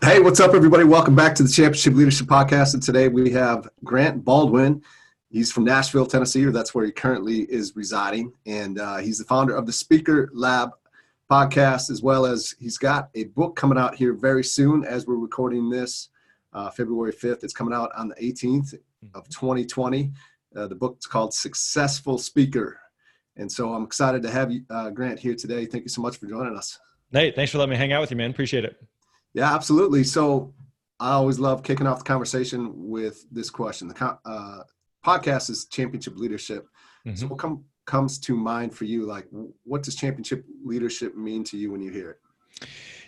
Hey, what's up, everybody? Welcome back to the Championship Leadership Podcast. And today we have Grant Baldwin. He's from Nashville, Tennessee, or that's where he currently is residing. And he's the founder of the Speaker Lab podcast, as well as he's got a book coming out here very soon as we're recording this, February 5th. It's coming out on the 18th of 2020. The book's called Successful Speaker. And so I'm excited to have you, Grant, here today. Thank you so much for joining us. Nate, thanks for letting me hang out with you, man. Appreciate it. Yeah, absolutely. So I always love kicking off the conversation with this question. The podcast is championship leadership. Mm-hmm. So what comes to mind for you? Like, what does championship leadership mean to you when you hear it?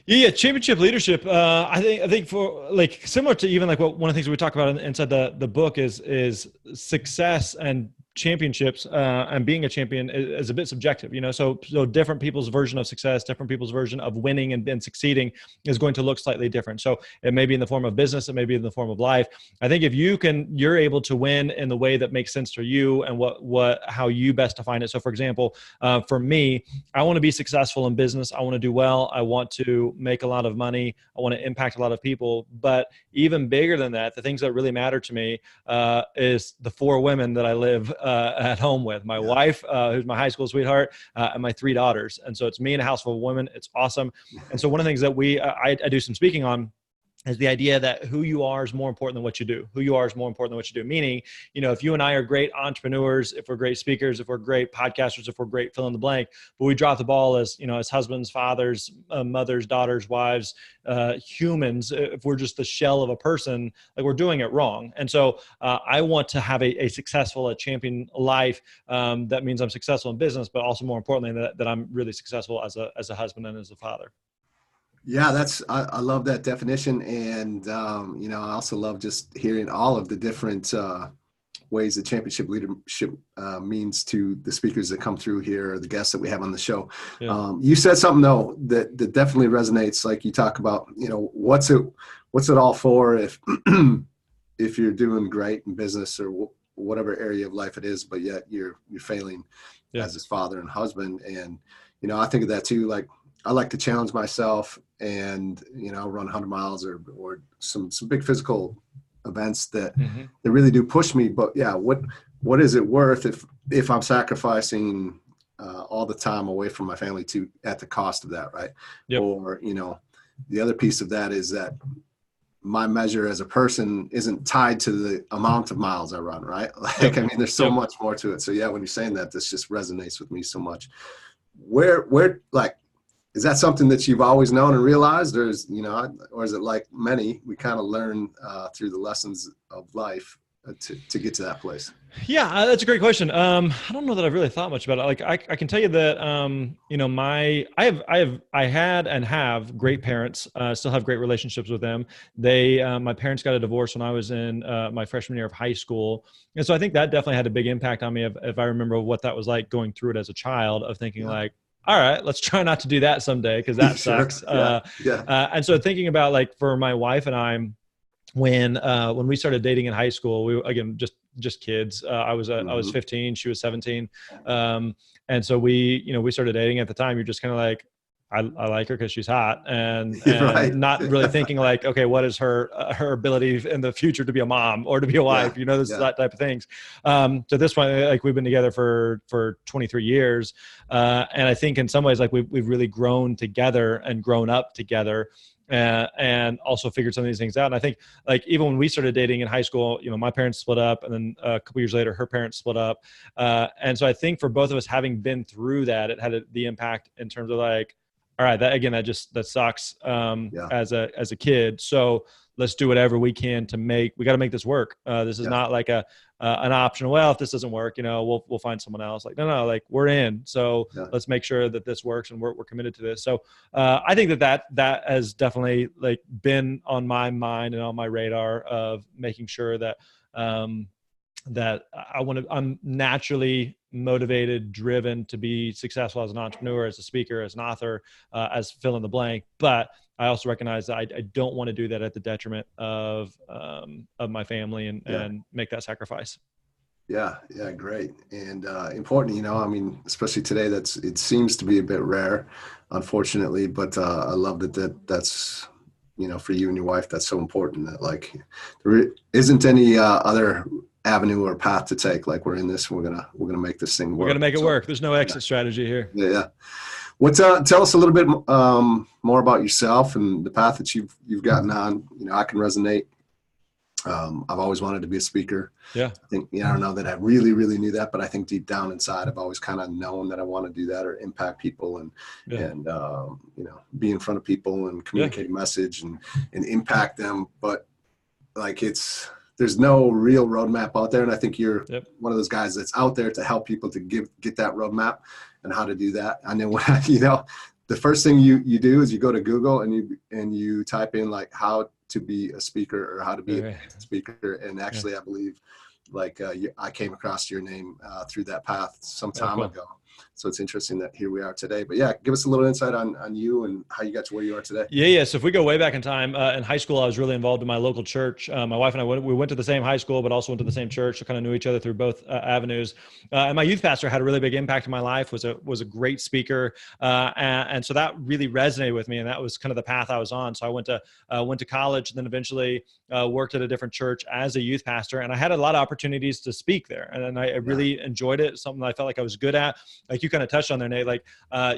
Yeah, championship leadership. I think for like similar to even like what one of the things we talk about inside the book is success and championships and being a champion is a bit subjective, so different people's version of success, different people's version of winning and succeeding is going to look slightly different. So it may be in the form of business, it may be in the form of life. I think if you're able to win in the way that makes sense for you and how you best define it. So for example, for me, I want to be successful in business. I want to do well. I want to make a lot of money. I want to impact a lot of people. But even bigger than that, the things that really matter to me is the 4 women that I live at home with, my wife, who's my high school sweetheart, and my 3 daughters. And so it's me and a house full of women. It's awesome. And so one of the things that I do some speaking on is the idea that who you are is more important than what you do. Who you are is more important than what you do. Meaning, if you and I are great entrepreneurs, if we're great speakers, if we're great podcasters, if we're great fill in the blank, but we drop the ball as husbands, fathers, mothers, daughters, wives, humans, if we're just the shell of a person, like we're doing it wrong. And so I want to have a successful, a champion life. That means I'm successful in business, but also more importantly, that I'm really successful as a husband and as a father. Yeah, I love that definition. And, I also love just hearing all of the different ways that championship leadership means to the speakers that come through here or the guests that we have on the show. Yeah. You said something, though, that definitely resonates. Like you talk about, what's it all for if you're doing great in business or whatever area of life it is, but yet you're failing as his father and husband. And, I think of that, too, like, I like to challenge myself and, run 100 miles or some big physical events that really do push me. But yeah, what is it worth if I'm sacrificing all the time away from my family at the cost of that, right? Yep. Or, the other piece of that is that my measure as a person isn't tied to the amount of miles I run, right? Like, I mean, there's so much more to it. So yeah, when you're saying that, this just resonates with me so much. Where like, is that something that you've always known and realized, or is it like many, we kind of learn through the lessons of life to get to that place? Yeah, that's a great question. I don't know that I've really thought much about it. Like I can tell you that, I had and have great parents, still have great relationships with them. My parents got a divorce when I was in my freshman year of high school. And so I think that definitely had a big impact on me if I remember what that was like going through it as a child, of thinking like, all right, let's try not to do that someday, because that sucks. And so thinking about, like, for my wife and I, when we started dating in high school, we, again, just kids. I was 15, she was 17. And so we started dating. At the time, you're just kind of like, I like her because she's hot, and right. Not really thinking like, okay, what is her ability in the future to be a mom or to be a wife? That type of things. So at this point, like, we've been together for 23 years. And I think in some ways, like, we've really grown together and grown up together. And also figured some of these things out. And I think, like, even when we started dating in high school, my parents split up, and then a couple years later, her parents split up. And so I think for both of us, having been through that, it had the impact in terms of like, all right, that sucks as a kid. So let's do whatever we can we got to make this work. This is not like an option. Well, if this doesn't work, we'll find someone else. Like, no, like, we're in. So let's make sure that this works, and we're committed to this. So I think that has definitely, like, been on my mind and on my radar of making sure that I'm naturally motivated, driven to be successful as an entrepreneur, as a speaker, as an author, as fill in the blank. But I also recognize that I don't want to do that at the detriment of my family and make that sacrifice. Yeah, great. And important, I mean, especially today, it seems to be a bit rare, unfortunately, but I love that's for you and your wife, that's so important that like there isn't any other avenue or path to take. Like we're in this, we're gonna make this thing work. We're gonna make it work. There's no exit strategy here. Yeah. What tell us a little bit more about yourself and the path that you've gotten on. I can resonate. I've always wanted to be a speaker. Yeah. I think, I don't know that I really, really knew that, but I think deep down inside, I've always kind of known that I want to do that or impact people and be in front of people and communicate a message and impact them. But like there's no real roadmap out there. And I think you're one of those guys that's out there to help people to get that roadmap and how to do that. I know the first thing you do is you go to Google and you type in like how to be a speaker or how to be a speaker. And actually, I believe like I came across your name through that path some time ago. So it's interesting that here we are today. But yeah, give us a little insight on you and how you got to where you are today. Yeah. So if we go way back in time, in high school, I was really involved in my local church. My wife and I, we went to the same high school, but also went to the same church. So kind of knew each other through both avenues. And my youth pastor had a really big impact in my life, was a great speaker. And so that really resonated with me. And that was kind of the path I was on. So I went to college and then eventually worked at a different church as a youth pastor. And I had a lot of opportunities to speak there. And I really enjoyed it. Something that I felt like I was good at. Like you kind of touched on there, Nate, like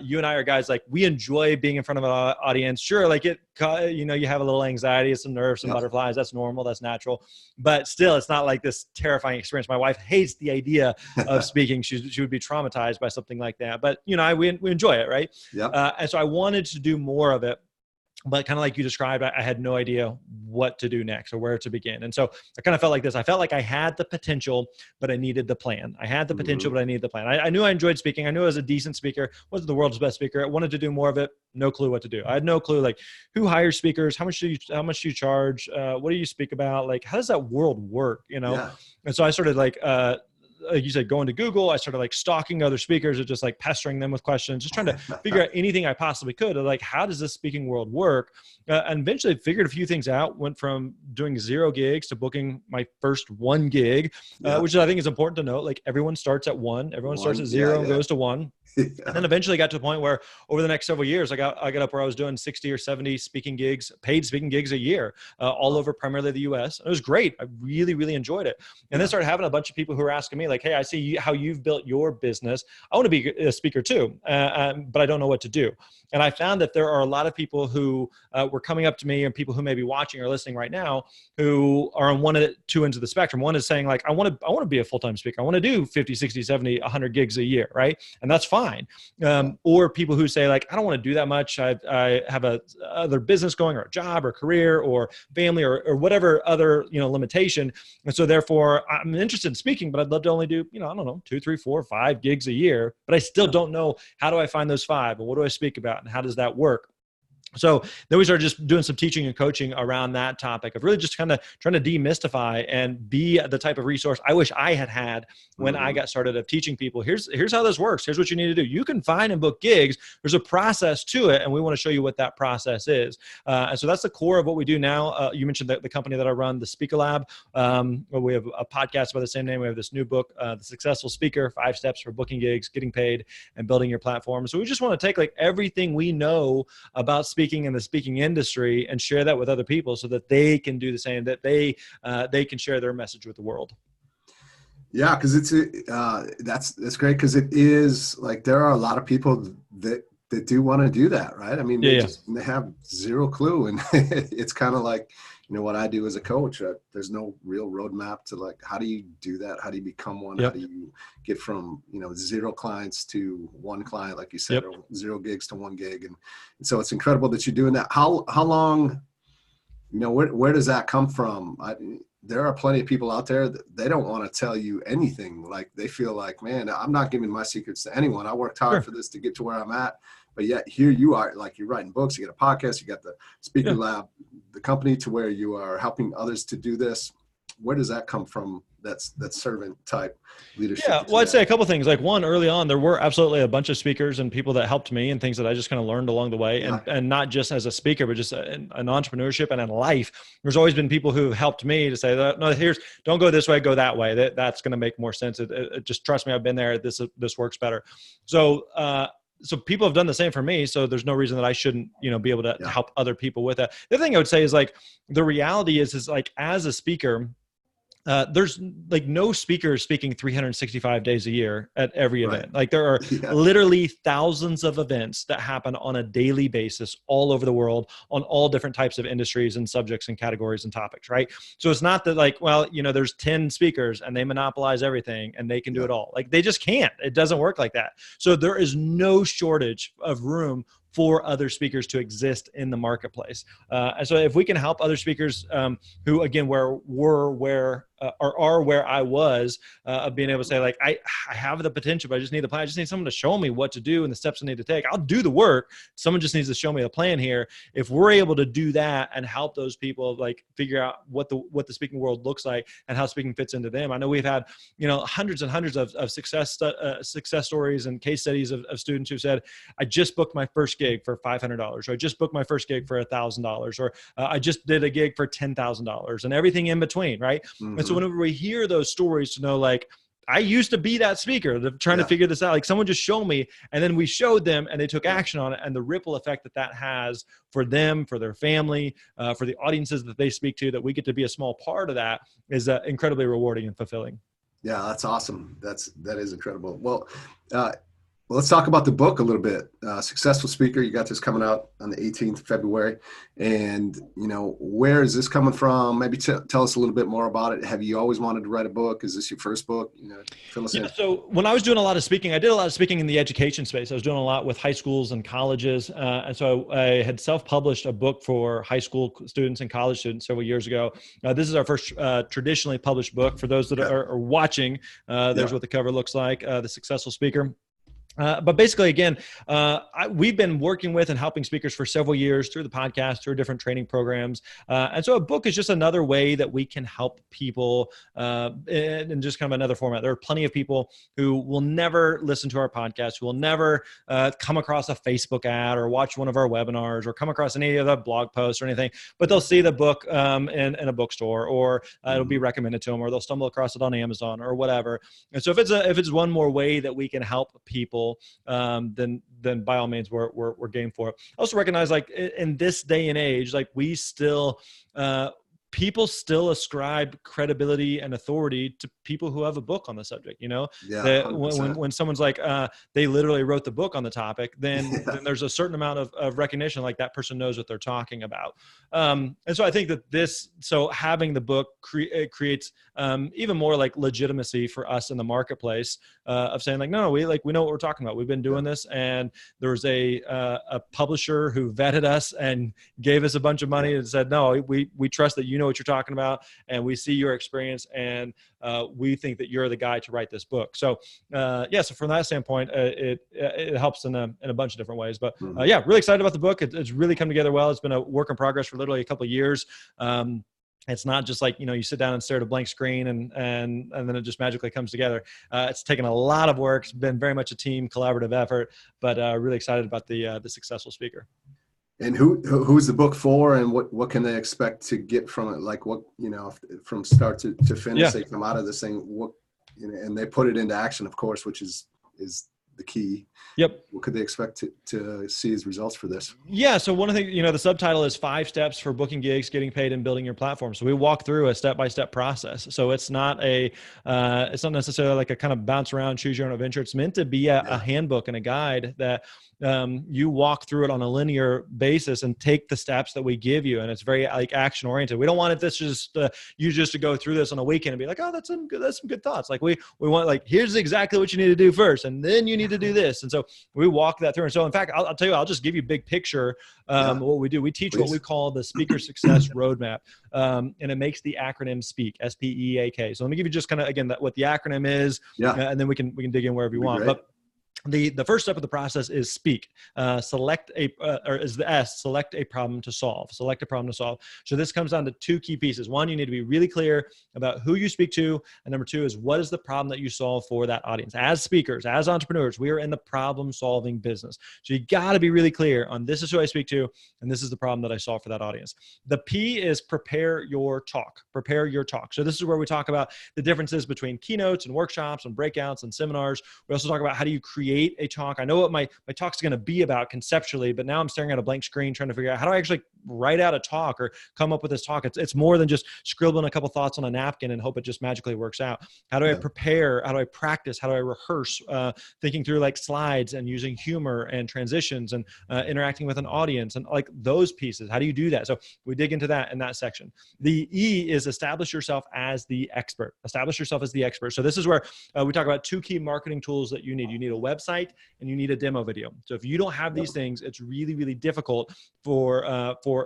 you and I are guys, like we enjoy being in front of an audience. Sure. Like you have a little anxiety, some nerves, some butterflies. That's normal. That's natural. But still, it's not like this terrifying experience. My wife hates the idea of speaking. She would be traumatized by something like that. But we enjoy it. Right. Yeah. And so I wanted to do more of it. But kind of like you described, I had no idea what to do next or where to begin. And so I kind of felt like this. I felt like I had the potential, but I needed the plan. I had the potential, but I needed the plan. I knew I enjoyed speaking. I knew I was a decent speaker. Wasn't the world's best speaker. I wanted to do more of it. No clue what to do. I had no clue, like who hires speakers? How much do you charge? What do you speak about? Like, how does that world work? And so I started like you said, going to Google. I started like stalking other speakers or just like pestering them with questions, just trying to figure out anything I possibly could. Like, how does this speaking world work? And eventually figured a few things out, went from doing 0 gigs to booking my first 1 gig, which I think is important to note. Like everyone starts at 1, everyone starts at 0 and goes to 1. And then eventually got to the point where over the next several years, I got up where I was doing 60 or 70 speaking gigs, paid speaking gigs a year, all over primarily the US. And it was great. I really, really enjoyed it. And then started having a bunch of people who were asking me like, hey, I see how you've built your business. I want to be a speaker too, but I don't know what to do. And I found that there are a lot of people who were coming up to me, and people who may be watching or listening right now who are on one of the 2 ends of the spectrum. One is saying like, I want to be a full-time speaker. I want to do 50, 60, 70, 100 gigs a year. Right. And that's fine. Or people who say like, I don't want to do that much. I have other business going, or a job or career or family or whatever other, limitation. And so therefore I'm interested in speaking, but I'd love to only do, I don't know, 2, 3, 4, 5 gigs a year, but I still don't know, how do I find those 5 and what do I speak about and how does that work? So then we started just doing some teaching and coaching around that topic of really just kind of trying to demystify and be the type of resource I wish I had when I got started of teaching people. Here's how this works. Here's what you need to do. You can find and book gigs. There's a process to it, and we want to show you what that process is. And so that's the core of what we do now. You mentioned the company that I run, the Speaker Lab. We have a podcast by the same name. We have this new book, The Successful Speaker, 5 Steps for Booking Gigs, Getting Paid, and Building Your Platform. So we just want to take like everything we know about speaking in the speaking industry and share that with other people so that they can do the same, that they can share their message with the world. Yeah, because it's that's great, because it is like there are a lot of people that do want to do that, right? I mean, they have 0 clue, and it's kind of like, what I do as a coach, there's no real roadmap to like, how do you do that? How do you become one? How do you get from, 0 clients to 1 client, like you said, or 0 gigs to 1 gig? And so it's incredible that you're doing that. How long, where does that come from? There are plenty of people out there that they don't want to tell you anything. Like they feel like, man, I'm not giving my secrets to anyone. I worked hard for this to get to where I'm at. But yet here you are, like you're writing books, you got a podcast, you got the Speaker Lab, the company to where you are helping others to do this. Where does that come from? That's servant type leadership. Yeah, well, I'd say a couple of things. Like one, early on, there were absolutely a bunch of speakers and people that helped me and things that I just kind of learned along the way. And not just as a speaker, but just in entrepreneurship and in life. There's always been people who have helped me to say, no, don't go this way, go that way. That's going to make more sense. Just trust me, I've been there. This works better. So so people have done the same for me. So there's no reason that I shouldn't, be able to help other people with that. The other thing I would say is like, the reality is like, as a speaker, there's like no speaker speaking 365 days a year at every event. Like there are literally thousands of events that happen on a daily basis all over the world on all different types of industries and subjects and categories and topics. Right. So it's not that like, well, there's 10 speakers and they monopolize everything and they can do it all. Like they just can't. It doesn't work like that. So there is no shortage of room for other speakers to exist in the marketplace. And so if we can help other speakers who, again, are where I was, of being able to say, like, I have the potential, but I just need the plan. I just need someone to show me what to do and the steps I need to take. I'll do the work. Someone just needs to show me the plan here. If we're able to do that and help those people like figure out what the speaking world looks like and how speaking fits into them. I know we've had, hundreds and hundreds of success stories and case studies of students who said, I just booked my first gig for $500, or I just booked my first gig for $1,000, or I just did a gig for $10,000, and everything in between. Right. Mm-hmm. And so whenever we hear those stories, to know like, I used to be that speaker trying to figure this out. Like someone just showed me, and then we showed them and they took action on it. And the ripple effect that has for them, for their family, for the audiences that they speak to, that we get to be a small part of that, is incredibly rewarding and fulfilling. Yeah, that's awesome. That is incredible. Well, let's talk about the book a little bit. Successful Speaker, you got this coming out on the 18th of February. And, where is this coming from? Maybe tell us a little bit more about it. Have you always wanted to write a book? Is this your first book? Fill us in. So when I was doing a lot of speaking, I did a lot of speaking in the education space. I was doing a lot with high schools and colleges. And so I had self-published a book for high school students and college students several years ago. This is our first traditionally published book. For those that are watching, there's what the cover looks like, The Successful Speaker. But basically, again, we've been working with and helping speakers for several years through the podcast, through different training programs. And so a book is just another way that we can help people in just kind of another format. There are plenty of people who will never listen to our podcast, who will never come across a Facebook ad or watch one of our webinars or come across any of the blog posts or anything, but they'll see the book in a bookstore, or it'll be recommended to them, or they'll stumble across it on Amazon or whatever. And so if it's one more way that we can help people, then by all means we're game for it. I also recognize, like, in this day and age, like, we still people still ascribe credibility and authority to people who have a book on the subject. When someone's like, they literally wrote the book on the topic, then there's a certain amount of recognition, like that person knows what they're talking about. And so I think that having the book creates even more like legitimacy for us in the marketplace, of saying like, no, we know what we're talking about. We've been doing this, and there was a publisher who vetted us and gave us a bunch of money and said, no, we trust that you know what you're talking about, and we see your experience, and we think that you're the guy to write this book. So so from that standpoint, it helps in a bunch of different ways. But really excited about the book. It's really come together well. It's been a work in progress for literally a couple of years. It's not just like, you sit down and stare at a blank screen and then it just magically comes together. It's taken a lot of work. It's been very much a team collaborative effort, but really excited about the Successful Speaker. And who's the book for, and what can they expect to get from it? Like, what, from start to finish, they come out of this thing, and they put it into action, of course, which is the key. Yep. What could they expect to see as results for this? Yeah. So one of the things, the subtitle is 5 steps for booking gigs, getting paid, and building your platform. So we walk through a step-by-step process. So it's not necessarily like a kind of bounce around, choose your own adventure. It's meant to be a handbook and a guide that you walk through it on a linear basis and take the steps that we give you. And it's very like action oriented. We don't want this just you just to go through this on a weekend and be like, oh, that's some good thoughts. Like we want, like, here's exactly what you need to do first, and then you need to do this. And so we walk that through. And so in fact, I'll tell you, I'll just give you big picture. What we do, we teach what we call the Speaker Success Roadmap. And it makes the acronym SPEAK, SPEAK. So let me give you just kind of, again, what the acronym is, and then we can dig in wherever you want. Great. But the first step of the process is SPEAK. Select a problem to solve. Select a problem to solve. So this comes down to 2 key pieces. One, you need to be really clear about who you speak to. And number 2 is, what is the problem that you solve for that audience? As speakers, as entrepreneurs, we are in the problem solving business. So you got to be really clear on, this is who I speak to, and this is the problem that I solve for that audience. The P is prepare your talk. Prepare your talk. So this is where we talk about the differences between keynotes and workshops and breakouts and seminars. We also talk about how do you create create a talk. I know what my talk's going to be about conceptually, but now I'm staring at a blank screen trying to figure out how do I actually write out a talk or come up with this talk. It's more than just scribbling a couple thoughts on a napkin and hope it just magically works out. How do I prepare? How do I practice? How do I rehearse? Thinking through like slides and using humor and transitions and interacting with an audience and like those pieces. How do you do that? So we dig into that in that section. The E is establish yourself as the expert. Establish yourself as the expert. So this is where we talk about two key marketing tools that you need. You need a website and you need a demo video. So if you don't have these things, it's really, really difficult for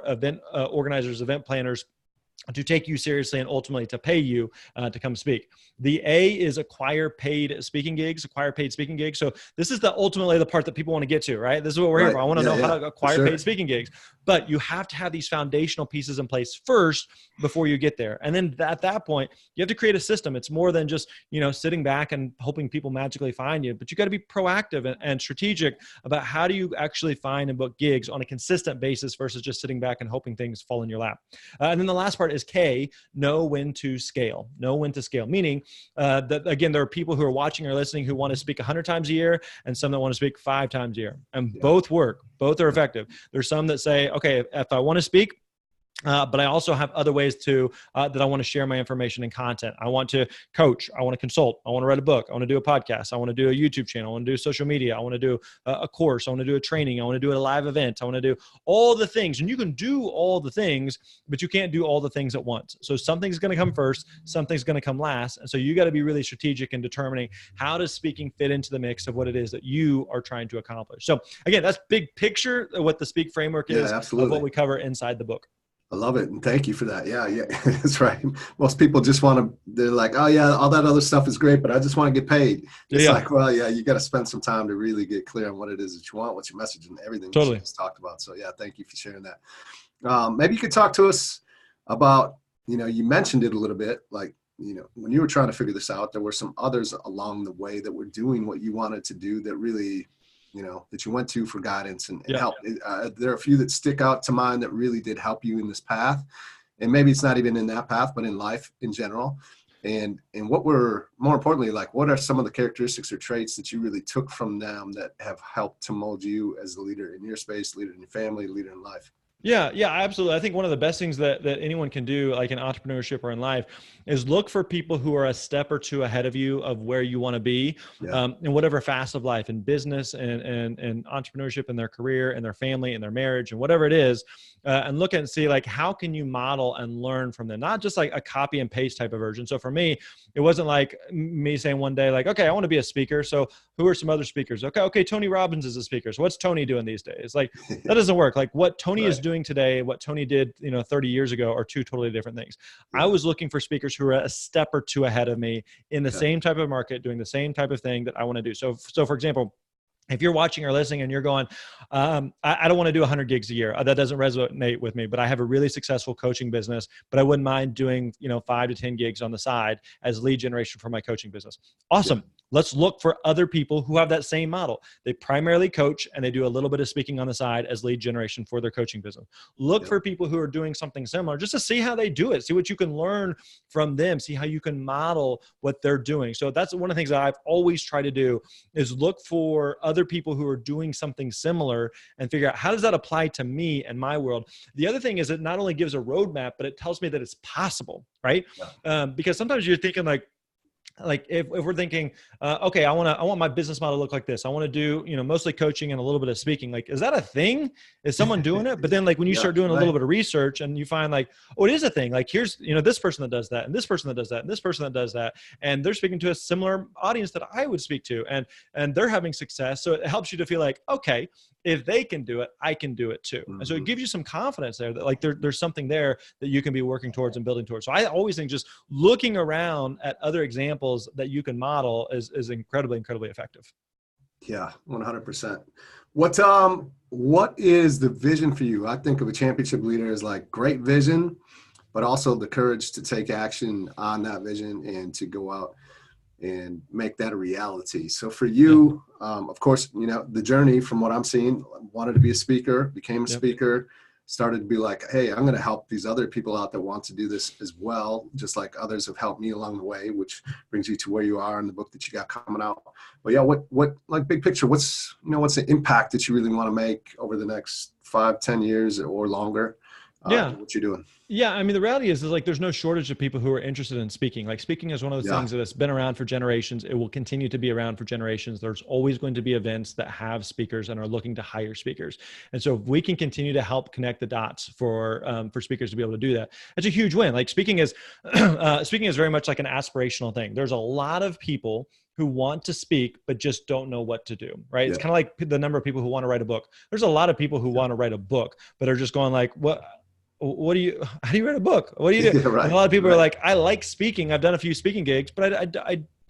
event organizers, event planners to take you seriously and ultimately to pay you to come speak. The A is acquire paid speaking gigs, So this is ultimately the part that people want to get to, right? This is what we're here for. I want to know how to acquire paid speaking gigs, but you have to have these foundational pieces in place first before you get there. And then at that point, you have to create a system. It's more than just, sitting back and hoping people magically find you, but you got to be proactive and strategic about how do you actually find and book gigs on a consistent basis versus just sitting back and hoping things fall in your lap. And then the last part is K, know when to scale. Meaning that, again, there are people who are watching or listening who want to speak 100 times a year and some that want to speak 5 times a year. And both work. Both are effective. There's some that say, okay, if I want to speak, but I also have other ways that I want to share my information and content. I want to coach. I want to consult. I want to write a book. I want to do a podcast. I want to do a YouTube channel. I want to do social media. I want to do a course. I want to do a training. I want to do a live event. I want to do all the things. And you can do all the things, but you can't do all the things at once. So something's going to come first. Something's going to come last. And so you got to be really strategic in determining how does speaking fit into the mix of what it is that you are trying to accomplish. So again, that's big picture of what the Speak framework is, of what we cover inside the book. I love it. And thank you for that. Yeah, that's right. Most people just they're like, oh yeah, all that other stuff is great, but I just want to get paid. It's like, well, yeah, you got to spend some time to really get clear on what it is that you want, what's your message and everything that you just talked about. So yeah, thank you for sharing that. Maybe you could talk to us about, you mentioned it a little bit, like, when you were trying to figure this out, there were some others along the way that were doing what you wanted to do that really, that you went to for guidance and help. There are a few that stick out to mind that really did help you in this path. And maybe it's not even in that path, but in life in general. And what were, more importantly, like, what are some of the characteristics or traits that you really took from them that have helped to mold you as a leader in your space, leader in your family, leader in life? Yeah, absolutely. I think one of the best things that anyone can do, like in entrepreneurship or in life, is look for people who are a step or two ahead of you of where you want to be in whatever facet of life, in business and entrepreneurship, in their career, in their family, in their marriage, and whatever it is, and look and see, like, how can you model and learn from them? Not just like a copy and paste type of version. So for me, it wasn't like me saying one day, like, okay, I want to be a speaker. So who are some other speakers? Okay, Tony Robbins is a speaker. So what's Tony doing these days? Like, that doesn't work. Like, what Tony is doing today, what Tony did, 30 years ago are two totally different things. I was looking for speakers who are a step or two ahead of me in the same type of market, doing the same type of thing that I want to do. So for example, if you're watching or listening and you're going, I don't want to do 100 gigs a year. That doesn't resonate with me, but I have a really successful coaching business, but I wouldn't mind doing, 5 to 10 gigs on the side as lead generation for my coaching business. Awesome. Yeah. Let's look for other people who have that same model. They primarily coach and they do a little bit of speaking on the side as lead generation for their coaching business. Look for people who are doing something similar just to see how they do it. See what you can learn from them. See how you can model what they're doing. So that's one of the things that I've always tried to do is look for other people who are doing something similar and figure out how does that apply to me and my world. The other thing is it not only gives a roadmap, but it tells me that it's possible, right? Because sometimes you're thinking like if we're thinking, okay, I want my business model to look like this. I want to do, mostly coaching and a little bit of speaking. Like, is that a thing? Is someone doing it? But then like when you start doing a little bit of research and you find like, oh, it is a thing. Like here's, this person that does that and this person that does that and this person that does that. And they're speaking to a similar audience that I would speak to and they're having success. So it helps you to feel like, okay, if they can do it, I can do it too. And so it gives you some confidence there that like there's something there that you can be working towards and building towards. So I always think just looking around at other examples that you can model is incredibly, incredibly effective. Yeah, 100%. What is the vision for you? I think of a championship leader as like great vision, but also the courage to take action on that vision and to go out and make that a reality. So for you, of course, the journey from what I'm seeing, wanted to be a speaker, became a speaker, started to be like, hey, I'm going to help these other people out that want to do this as well, just like others have helped me along the way, which brings you to where you are in the book that you got coming out. But yeah, what like big picture, what's the impact that you really want to make over the next 5-10 years or longer? Yeah. What you're doing? Yeah, I mean, the reality is like there's no shortage of people who are interested in speaking. Like speaking is one of those things that has been around for generations. It will continue to be around for generations. There's always going to be events that have speakers and are looking to hire speakers. And so if we can continue to help connect the dots for speakers to be able to do that, that's a huge win. Like speaking is very much like an aspirational thing. There's a lot of people who want to speak, but just don't know what to do, right? It's kind of like the number of people who want to write a book. There's a lot of people who want to write a book, but are just going like, how do you write a book? What do you do? Yeah, right, and a lot of people are like, I like speaking. I've done a few speaking gigs, but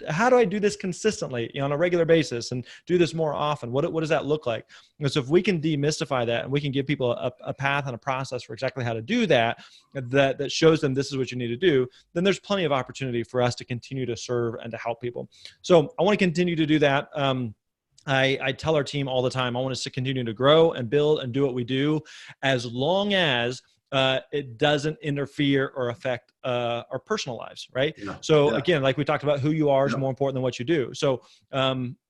how do I do this consistently, on a regular basis and do this more often? What does that look like? And so if we can demystify that and we can give people a path and a process for exactly how to do that shows them this is what you need to do, then there's plenty of opportunity for us to continue to serve and to help people. So I want to continue to do that. I tell our team all the time, I want us to continue to grow and build and do what we do as long as it doesn't interfere or affect our personal lives, right? So again, like we talked about, who you are is more important than what you do. So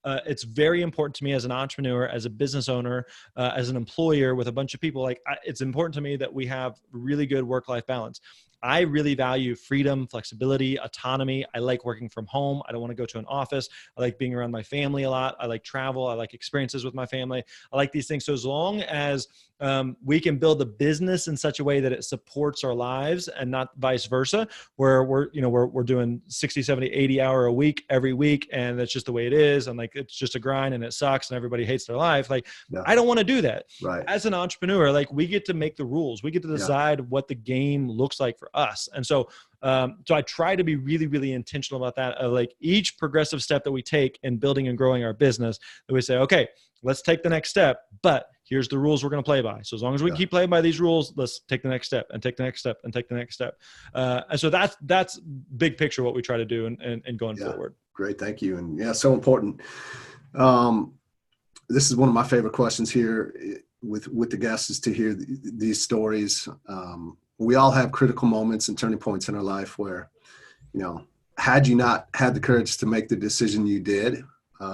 it's very important to me as an entrepreneur, as a business owner, as an employer with a bunch of people. It's important to me that we have really good work-life balance. I really value freedom, flexibility, autonomy. I like working from home. I don't want to go to an office. I like being around my family a lot. I like travel. I like experiences with my family. I like these things. So as long as we can build a business in such a way that it supports our lives and not vice versa, where we're doing 60, 70, 80 hour a week every week. And that's just the way it is. And like, it's just a grind and it sucks and everybody hates their life. I don't want to do that. Right. As an entrepreneur, we get to make the rules. We get to decide what the game looks like for us. And so I try to be really, really intentional about that. Like each progressive step that we take in building and growing our business, that we say, okay, let's take the next step, but here's the rules we're going to play by. So as long as we keep playing by these rules, let's take the next step and take the next step and take the next step. And so that's big picture what we try to do and going forward. Great. Thank you. And so important. This is one of my favorite questions here with the guests, is to hear these stories. We all have critical moments and turning points in our life where, had you not had the courage to make the decision you did,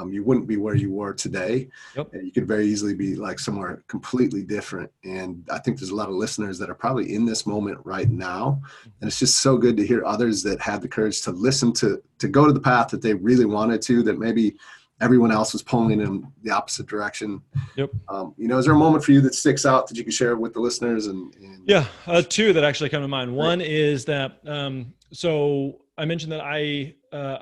you wouldn't be where you were today. And you could very easily be somewhere completely different. And I think there's a lot of listeners that are probably in this moment right now. And it's just so good to hear others that had the courage to listen to go to the path that they really wanted to, that maybe everyone else was pulling in the opposite direction. Is there a moment for you that sticks out that you can share with the listeners? Two that actually come to mind. One is that, so I mentioned that I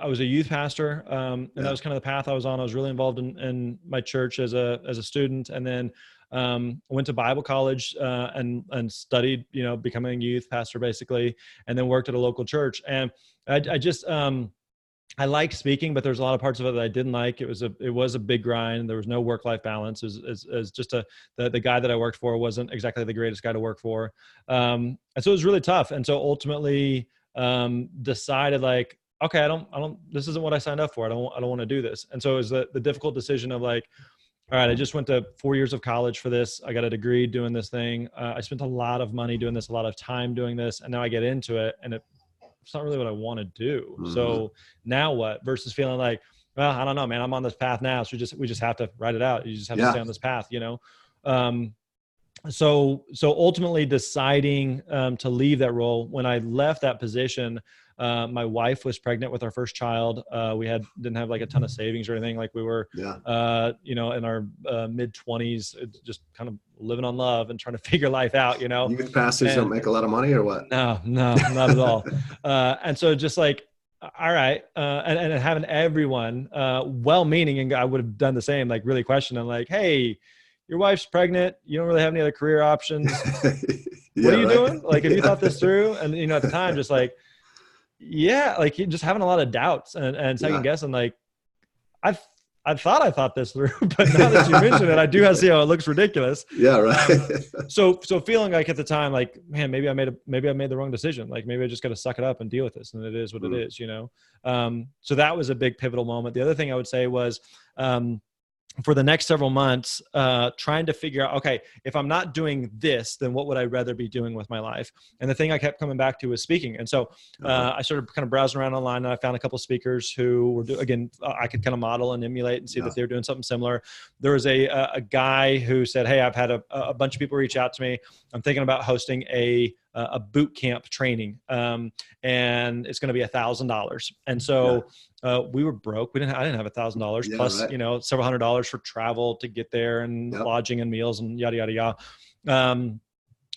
was a youth pastor, and that was kind of the path I was on. I was really involved in my church as a student, and then went to Bible college and studied, becoming a youth pastor basically, and then worked at a local church. And I just I liked speaking, but there's a lot of parts of it that I didn't like. It was a big grind. There was no work-life balance. As just the guy that I worked for wasn't exactly the greatest guy to work for. And so it was really tough. And so ultimately decided okay, I don't, this isn't what I signed up for. I don't want to do this. And so it was the difficult decision of all right, I just went to 4 years of college for this. I got a degree doing this thing. I spent a lot of money doing this, a lot of time doing this. And now I get into it and it's not really what I want to do. So now what? Versus feeling well, I don't know, man, I'm on this path now. So we just have to write it out. You just have to stay on this path, So ultimately deciding to leave that role. When I left that position, my wife was pregnant with our first child. We didn't have a ton of savings or anything. We were, in our mid 20s, just kind of living on love and trying to figure life out, Youth pastors don't make a lot of money or what? No, not at all. And so just all right. And having everyone, well-meaning, and I would have done the same, really questioning, hey, your wife's pregnant. You don't really have any other career options. What are you doing? Have you thought this through? And, at the time, just just having a lot of doubts and second guessing, I thought this through, but now that you mention it, I do have to see how it looks ridiculous. Yeah. Right. So feeling at the time, man, maybe I made the wrong decision. Maybe I just got to suck it up and deal with this. And it is what it is, So that was a big pivotal moment. The other thing I would say was, for the next several months, trying to figure out, okay, if I'm not doing this, then what would I rather be doing with my life? And the thing I kept coming back to was speaking. And so I started kind of browsing around online, and I found a couple of speakers who were I could kind of model and emulate and see that they were doing something similar. There was a guy who said, hey, I've had a bunch of people reach out to me. I'm thinking about hosting a boot camp training, and it's going to be $1,000. And so we were broke. I didn't have $1,000 plus, several $100s for travel to get there, and lodging and meals and yada, yada, yada.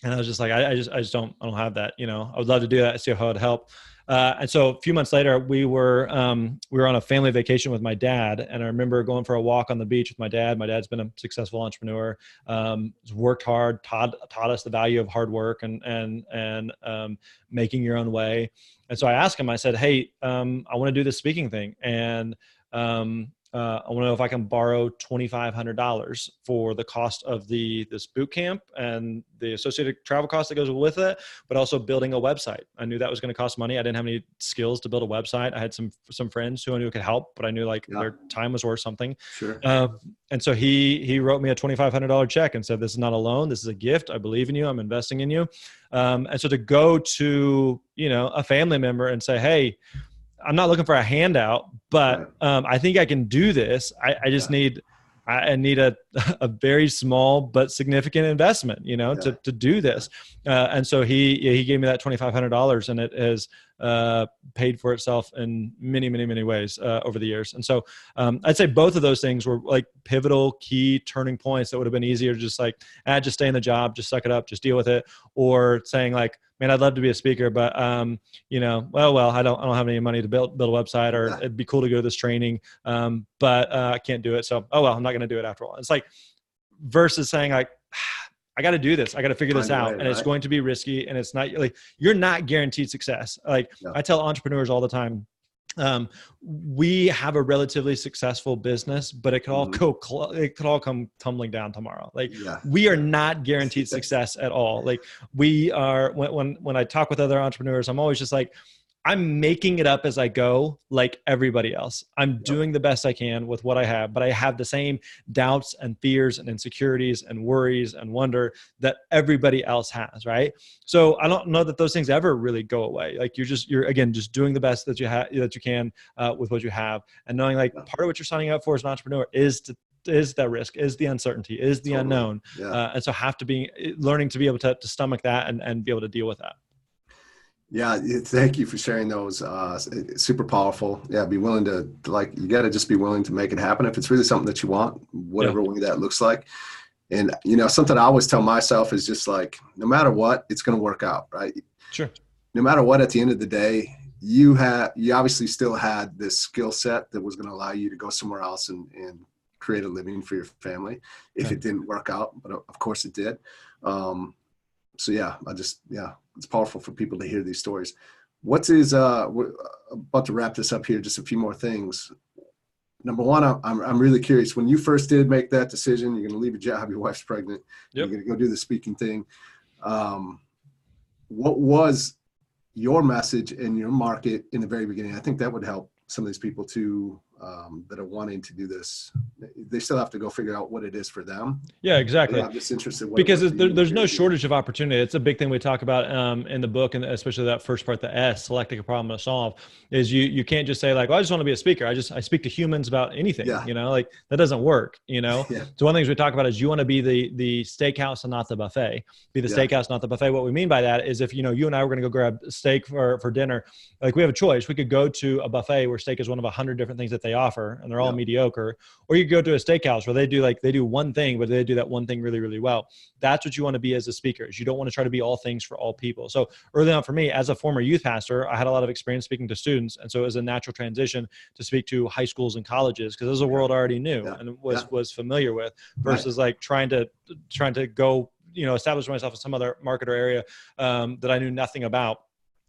And I was just like, I just don't have that. I would love to do that. See how it would help. And so a few months later, we were on a family vacation with my dad. And I remember going for a walk on the beach with my dad. My dad's been a successful entrepreneur, worked hard, taught us the value of hard work and making your own way. And so I asked him, I said, hey, I want to do this speaking thing. And I want to know if I can borrow $2,500 for the cost of this boot camp and the associated travel cost that goes with it, but also building a website. I knew that was going to cost money. I didn't have any skills to build a website. I had some friends who I knew could help, but I knew their time was worth something. Sure. And so he wrote me a $2,500 check and said, this is not a loan. This is a gift. I believe in you. I'm investing in you. And so to go to, a family member and say, hey, I'm not looking for a handout, but I think I can do this. I just need a very small but significant investment, to do this. And so he gave me that $2,500, and it has paid for itself in many, many, many ways over the years. And so I'd say both of those things were like pivotal, key turning points that would have been easier to just just stay in the job, just suck it up, just deal with it, or saying man, I'd love to be a speaker, but I don't have any money to build a website, or it'd be cool to go to this training, but I can't do it. So, I'm not going to do it after all. It's versus saying I got to do this. I got to figure this out, and it's going to be risky, and it's not you're not guaranteed success. I tell entrepreneurs all the time, we have a relatively successful business, but it could all it could all come tumbling down tomorrow. We are not guaranteed success at all. We are, when I talk with other entrepreneurs, I'm always just I'm making it up as I go, like everybody else. I'm doing the best I can with what I have, but I have the same doubts and fears and insecurities and worries and wonder that everybody else has, right? So I don't know that those things ever really go away. You're again, just doing the best that you can with what you have, and knowing part of what you're signing up for as an entrepreneur is that risk, is the uncertainty, is the unknown. And so have to be learning to be able to stomach that and be able to deal with that. Yeah. Thank you for sharing those. Super powerful. Yeah. Be willing to you got to just be willing to make it happen. If it's really something that you want, whatever way that looks like. And, something I always tell myself is just no matter what, it's going to work out. Right. Sure. No matter what, at the end of the day, you obviously still had this skill set that was going to allow you to go somewhere else and create a living for your family if it didn't work out. But of course it did. So it's powerful for people to hear these stories. We're about to wrap this up here. Just a few more things. Number one, I'm really curious, when you first did make that decision, you're going to leave a job, your wife's pregnant, you're going to go do the speaking thing. What was your message in your market in the very beginning? I think that would help some of these people too, that are wanting to do this. They still have to go figure out what it is for them. Yeah, exactly. I'm just interested. Because there's no shortage of opportunity. It's a big thing we talk about in the book, and especially that first part, the S, selecting a problem to solve, is you can't just say I just want to be a speaker. I speak to humans about anything, that doesn't work, So one of the things we talk about is you want to be the steakhouse and not the buffet. Be the steakhouse, not the buffet. What we mean by that is if, you and I were going to go grab steak for dinner, we have a choice. We could go to a buffet where steak is one of 100 different things that they offer, and they're all mediocre, or you go to a steakhouse where they do one thing, but they do that one thing really, really well. That's what you want to be as a speaker. Is you don't want to try to be all things for all people. So early on for me, as a former youth pastor, I had a lot of experience speaking to students. And so it was a natural transition to speak to high schools and colleges, because it was a world I already knew and was familiar with, versus trying to go, establish myself in some other market or area that I knew nothing about.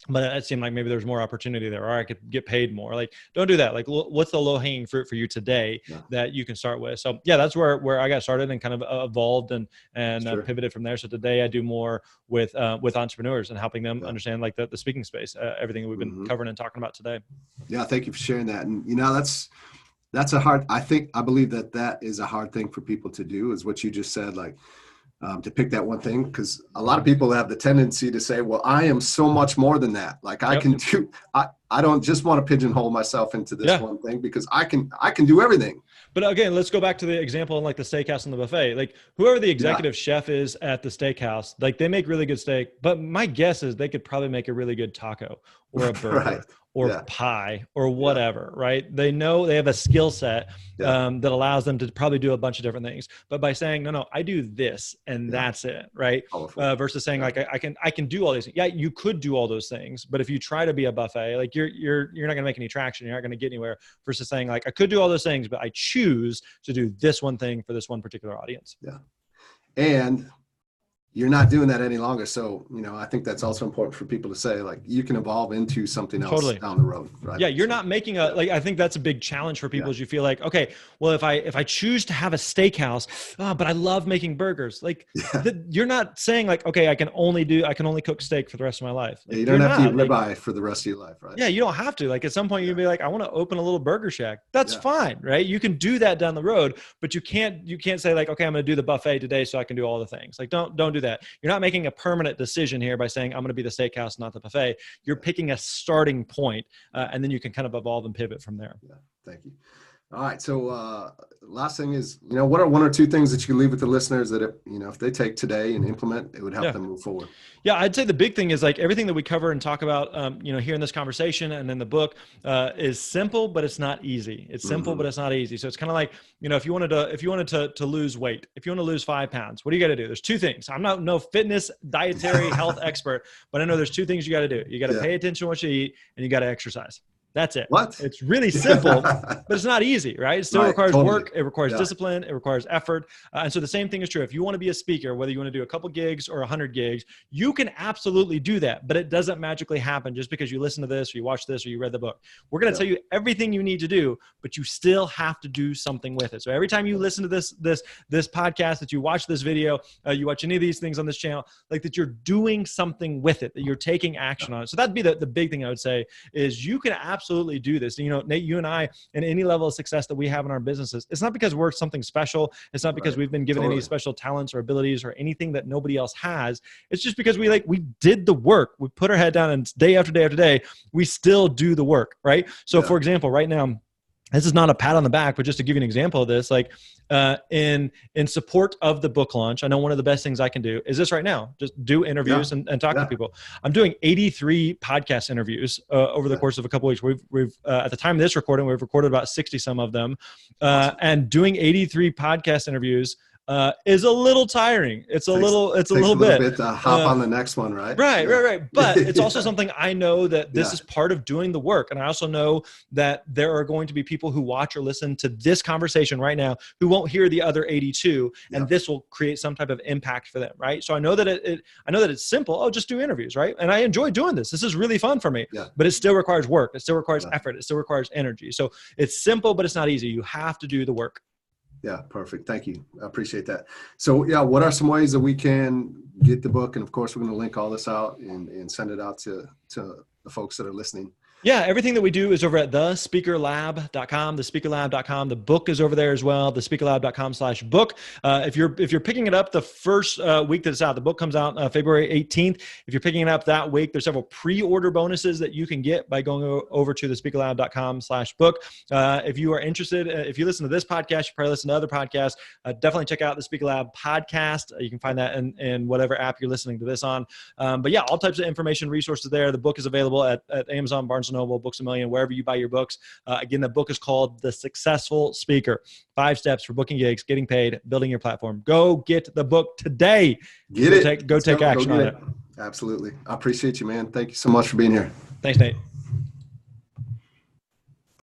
But it seemed like maybe there's more opportunity there, or I could get paid more. Don't do that. What's the low hanging fruit for you today that you can start with? So that's where I got started and kind of evolved and pivoted from there. So today I do more with entrepreneurs and helping them understand the speaking space, everything that we've been covering and talking about today. Yeah. Thank you for sharing that. And, That's I believe that is a hard thing for people to do, is what you just said, like, to pick that one thing. Because a lot of people have the tendency to say, well, I am so much more than that. Like I Yep. can do, I don't just want to pigeonhole myself into this Yeah. one thing, because I can do everything. But again, let's go back to the example in like the steakhouse and the buffet. Like whoever the Yeah. executive chef is at the steakhouse, like they make really good steak, but my guess is they could probably make a really good taco or a burger Right. or Yeah. pie or whatever, right? They know they have a skill set Yeah. that allows them to probably do a bunch of different things. But by saying, no, I do this and Yeah. that's it, right? Powerful. Versus saying like, I can do all these things. Yeah, you could do all those things, but if you try to be a buffet, like you're not gonna make any traction. You're not gonna get anywhere. Versus saying like, I could do all those things, but I choose to do this one thing for this one particular audience. Yeah. And you're not doing that any longer. So, I think that's also important for people to say, like, you can evolve into something else Totally. down the road. Right. Yeah. You're not making like, I think that's a big challenge for people is you feel like, okay, well, if I choose to have a steakhouse, but I love making burgers, like you're not saying like, okay, I can only cook steak for the rest of my life. Like, you don't have to eat ribeye for the rest of your life. Right. Yeah. You don't have to. Like at some point you'd be like, I want to open a little burger shack. That's fine. Right. You can do that down the road, but you can't say like, okay, I'm going to do the buffet today so I can do all the things. Like, don't do that. You're not making a permanent decision here by saying I'm going to be the steakhouse, not the buffet. You're picking a starting point, and then you can kind of evolve and pivot from there. Yeah, thank you. All right. So last thing is, what are one or two things that you can leave with the listeners that, if they take today and implement, it would help them move forward? Yeah, I'd say the big thing is like everything that we cover and talk about, here in this conversation and in the book is simple, but it's not easy. It's simple, but it's not easy. So it's kind of like, if you wanted to lose weight, if you want to lose 5 pounds, what do you got to do? There's 2 things. I'm not no fitness, dietary, health expert, but I know there's 2 things you got to do. You got to pay attention to what you eat, and you got to exercise. That's it. What? It's really simple, but it's not easy, right? It still requires work. It requires discipline. It requires effort. And so the same thing is true. If you want to be a speaker, whether you want to do a couple gigs or 100 gigs, you can absolutely do that, but it doesn't magically happen just because you listen to this or you watch this or you read the book. We're going to tell you everything you need to do, but you still have to do something with it. So every time you listen to this podcast, that you watch this video, you watch any of these things on this channel, like that you're doing something with it, that you're taking action on it. So that'd be the big thing I would say is you can absolutely do this. Nate, you and I, in any level of success that we have in our businesses, it's not because we're something special. It's not because we've been given any special talents or abilities or anything that nobody else has. It's just because we did the work. We put our head down and day after day after day, we still do the work, right? So for example, right now, this is not a pat on the back, but just to give you an example of this, like in support of the book launch, I know one of the best things I can do is this right now, just do interviews and talk to people. I'm doing 83 podcast interviews over the course of a couple of weeks. We've at the time of this recording, we've recorded about 60 some of them, and doing 83 podcast interviews is a little tiring. It's a little bit to hop on the next one, right? Right. But it's also something I know that this is part of doing the work. And I also know that there are going to be people who watch or listen to this conversation right now who won't hear the other 82, and this will create some type of impact for them, right? So I know that I know that it's simple. Oh, just do interviews, right? And I enjoy doing this. This is really fun for me. But it still requires work. It still requires effort. It still requires energy. So it's simple, but it's not easy. You have to do the work. Yeah, perfect. Thank you. I appreciate that. So what are some ways that we can get the book? And of course, we're going to link all this out and send it out to the folks that are listening. Yeah, everything that we do is over at thespeakerlab.com, thespeakerlab.com. The book is over there as well, thespeakerlab.com/book. If you're picking it up the first week that it's out, the book comes out February 18th. If you're picking it up that week, there's several pre-order bonuses that you can get by going over to thespeakerlab.com/book. If you are interested, if you listen to this podcast, you probably listen to other podcasts, definitely check out the Speaker Lab podcast. You can find that in whatever app you're listening to this on. But yeah, all types of information, resources there. The book is available at Amazon, Barnes & Noble, Books A Million, wherever you buy your books. Again, the book is called The Successful Speaker: 5 Steps for Booking Gigs, Getting Paid, Building Your Platform. Go get the book today. Go take action on it. Absolutely. I appreciate you, man. Thank you so much for being here. Thanks, Nate.